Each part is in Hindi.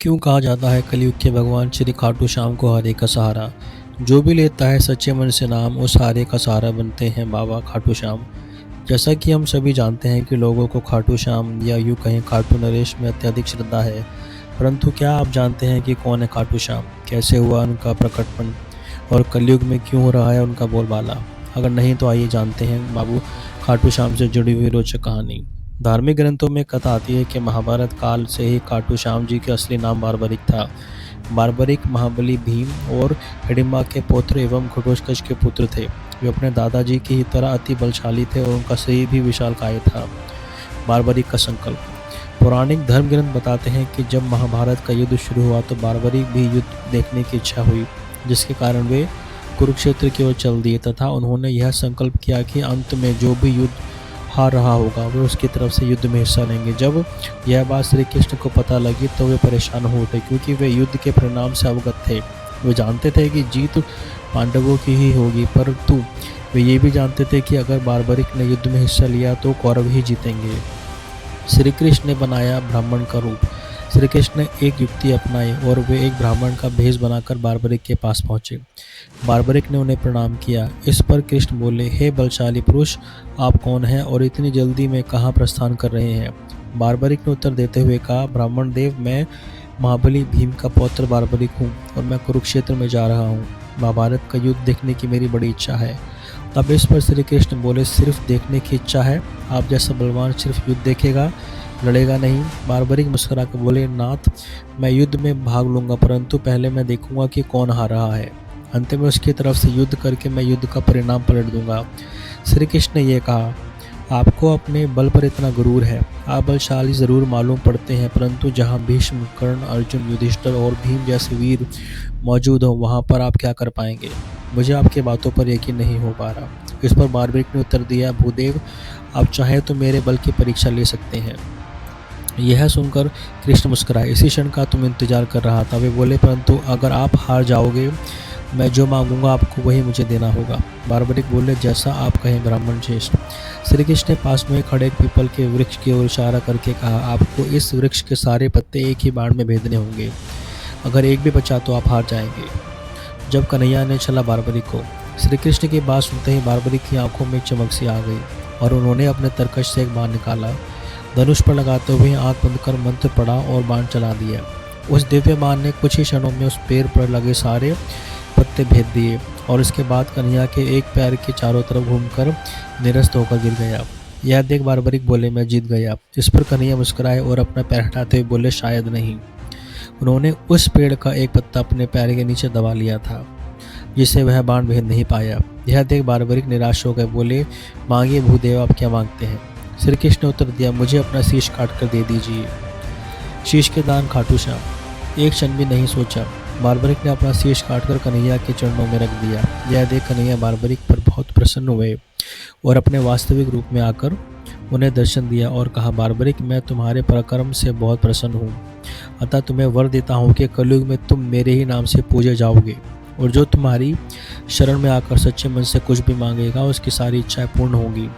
क्यों कहा जाता है कलयुग के भगवान श्री खाटू श्याम को हारे का सहारा। जो भी लेता है सच्चे मन से नाम उस हारे का सहारा बनते हैं बाबा खाटू श्याम। जैसा कि हम सभी जानते हैं कि लोगों को खाटू श्याम या यूँ कहें खाटू नरेश में अत्यधिक श्रद्धा है, परंतु क्या आप जानते हैं कि कौन है खाटू श्याम, कैसे हुआ उनका प्रकटपन और कलयुग में क्यों हो रहा है उनका बोलबाला। अगर नहीं तो आइए जानते हैं बाबू खाटू श्याम से जुड़ी हुई रोचक कहानी। धार्मिक ग्रंथों में कथा आती है कि महाभारत काल से ही खाटू श्याम जी के असली नाम बारबरिक था। बारबरिक महाबली भीम और हिडिंबा के पौत्र एवं घटोत्कच के पुत्र थे। वे अपने दादाजी की ही तरह अति बलशाली थे और उनका शरीर भी विशालकाय था। बारबरिक का संकल्प। पौराणिक धर्म ग्रंथ बताते हैं कि जब महाभारत का युद्ध शुरू हुआ तो बारबरिक भी युद्ध देखने की इच्छा हुई, जिसके कारण वे कुरुक्षेत्र की ओर चल दिए तथा उन्होंने यह संकल्प किया कि अंत में जो भी युद्ध हार रहा होगा वे उसकी तरफ से युद्ध में हिस्सा लेंगे। जब यह बात श्री कृष्ण को पता लगी तो वे परेशान हो उठे, क्योंकि वे युद्ध के परिणाम से अवगत थे। वे जानते थे कि जीत पांडवों की ही होगी, परंतु वे ये भी जानते थे कि अगर बारबरिक ने युद्ध में हिस्सा लिया तो कौरव ही जीतेंगे। श्री कृष्ण ने बनाया ब्राह्मण का रूप। श्री कृष्ण ने एक युक्ति अपनाई और वे एक ब्राह्मण का भेष बनाकर बारबरिक के पास पहुंचे। बारबरिक ने उन्हें प्रणाम किया। इस पर कृष्ण बोले, हे बलशाली पुरुष, आप कौन हैं और इतनी जल्दी में कहाँ प्रस्थान कर रहे हैं। बारबरिक ने उत्तर देते हुए कहा, ब्राह्मण देव, मैं महाबली भीम का पौत्र बारबरिक हूँ और मैं कुरुक्षेत्र में जा रहा हूँ। महाभारत का युद्ध देखने की मेरी बड़ी इच्छा है। तब इस पर श्री कृष्ण बोले, सिर्फ देखने की इच्छा है? आप जैसा बलवान सिर्फ युद्ध देखेगा, लड़ेगा नहीं। बारबरिक मुस्कुरा कर बोले, नाथ, मैं युद्ध में भाग लूंगा, परंतु पहले मैं देखूंगा कि कौन हार रहा है। अंत में उसकी तरफ से युद्ध करके मैं युद्ध का परिणाम पलट दूंगा। श्री कृष्ण ने यह कहा, आपको अपने बल पर इतना गुरूर है। आप बलशाली जरूर मालूम पड़ते हैं, परंतु जहाँ भीष्म, कर्ण, अर्जुन, युधिष्ठिर और भीम जैसे वीर मौजूद हो वहाँ पर आप क्या कर पाएंगे। मुझे आपकी बातों पर यकीन नहीं हो पा रहा। इस पर बारबरिक ने उत्तर दिया, भूदेव, आप चाहें तो मेरे बल की परीक्षा ले सकते हैं। यह सुनकर कृष्ण मुस्कुराए। इसी क्षण का तुम इंतजार कर रहा था। वे बोले, परंतु अगर आप हार जाओगे, मैं जो मांगूंगा आपको वही मुझे देना होगा। बारबरिक बोले, जैसा आप कहें ब्राह्मण श्रेष्ठ। श्री कृष्ण ने पास में खड़े पीपल के वृक्ष की ओर इशारा करके कहा, आपको इस वृक्ष के सारे पत्ते एक ही बाण में भेदने होंगे। अगर एक भी बचा तो आप हार जाएंगे। जब कन्हैया ने चला बारबरिक को। श्री कृष्ण की बात सुनते ही बारबरिक की आंखों में चमक सी आ गई और उन्होंने अपने तरकश से एक बाण निकाला। धनुष पर लगाते हुए आंख बंद कर मंत्र पढ़ा और बाण चला दिया। उस दिव्य बाण ने कुछ ही क्षणों में उस पेड़ पर लगे सारे पत्ते भेद दिए और इसके बाद कन्हैया के एक पैर के चारों तरफ घूमकर निरस्त होकर गिर गया। यह देख बारबरिक बोले, मैं जीत गया। इस पर कन्हैया मुस्कुराए और अपना पैर हटाते हुए बोले, शायद नहीं। उन्होंने उस पेड़ का एक पत्ता अपने पैर के नीचे दबा लिया था, जिससे वह बाण भेद नहीं पाया। यह देख बारबरिक निराश हो गए, बोले, मांगिए भूदेव, आप क्या मांगते हैं। श्री कृष्ण ने उत्तर दिया, मुझे अपना शीश काट कर दे दीजिए। शीश के दान खाटू श्याम। एक क्षण भी नहीं सोचा, बारबरिक ने अपना शीश काटकर कन्हैया के चरणों में रख दिया। यह देख कन्हैया बारबरिक पर बहुत प्रसन्न हुए और अपने वास्तविक रूप में आकर उन्हें दर्शन दिया और कहा, बारबरिक, मैं तुम्हारे पराक्रम से बहुत प्रसन्न हूँ, अतः तुम्हें वर देता हूँ कि कलयुग में तुम मेरे ही नाम से पूजे जाओगे और जो तुम्हारी शरण में आकर सच्चे मन से कुछ भी मांगेगा उसकी सारी इच्छाएं पूर्ण होंगी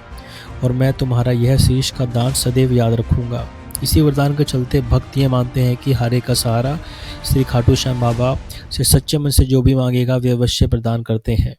और मैं तुम्हारा यह शीश का दान सदैव याद रखूंगा। इसी वरदान के चलते भक्त ये मानते हैं कि हारे का सहारा श्री खाटू श्याम बाबा से सच्चे मन से जो भी मांगेगा वे अवश्य प्रदान करते हैं।